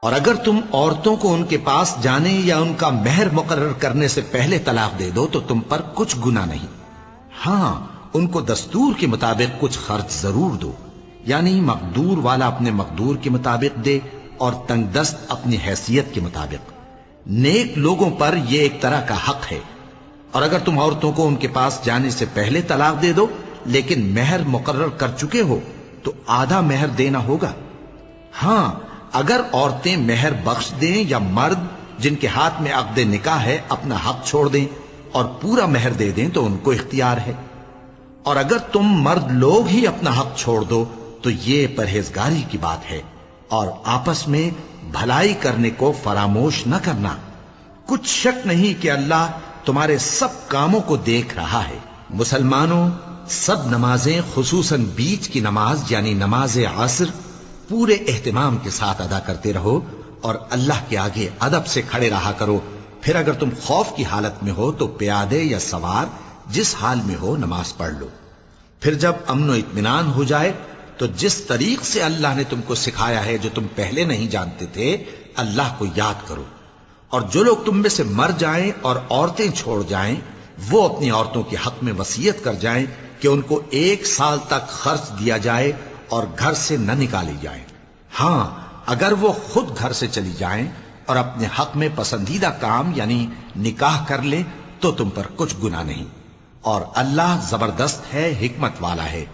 اور اگر تم عورتوں کو ان کے پاس جانے یا ان کا مہر مقرر کرنے سے پہلے طلاق دے دو تو تم پر کچھ گناہ نہیں، ہاں ان کو دستور کے مطابق کچھ خرچ ضرور دو، یعنی مقدور والا اپنے مقدور کے مطابق دے اور تنگ دست اپنی حیثیت کے مطابق۔ نیک لوگوں پر یہ ایک طرح کا حق ہے۔ اور اگر تم عورتوں کو ان کے پاس جانے سے پہلے طلاق دے دو لیکن مہر مقرر کر چکے ہو تو آدھا مہر دینا ہوگا۔ ہاں اگر عورتیں مہر بخش دیں یا مرد جن کے ہاتھ میں عقد نکاح ہے اپنا حق چھوڑ دیں اور پورا مہر دے دیں تو ان کو اختیار ہے۔ اور اگر تم مرد لوگ ہی اپنا حق چھوڑ دو تو یہ پرہیزگاری کی بات ہے، اور آپس میں بھلائی کرنے کو فراموش نہ کرنا۔ کچھ شک نہیں کہ اللہ تمہارے سب کاموں کو دیکھ رہا ہے۔ مسلمانوں، سب نمازیں خصوصاً بیچ کی نماز یعنی نماز عصر پورے اہتمام کے ساتھ ادا کرتے رہو اور اللہ کے آگے ادب سے کھڑے رہا کرو۔ پھر اگر تم خوف کی حالت میں ہو تو پیادے یا سوار جس حال میں ہو نماز پڑھ لو۔ پھر جب امن و اطمینان ہو جائے تو جس طریق سے اللہ نے تم کو سکھایا ہے جو تم پہلے نہیں جانتے تھے اللہ کو یاد کرو۔ اور جو لوگ تم میں سے مر جائیں اور عورتیں چھوڑ جائیں وہ اپنی عورتوں کے حق میں وصیت کر جائیں کہ ان کو 1 سال تک خرچ دیا جائے اور گھر سے نہ نکالی جائیں۔ ہاں اگر وہ خود گھر سے چلی جائیں اور اپنے حق میں پسندیدہ کام یعنی نکاح کر لیں تو تم پر کچھ گناہ نہیں، اور اللہ زبردست ہے، حکمت والا ہے۔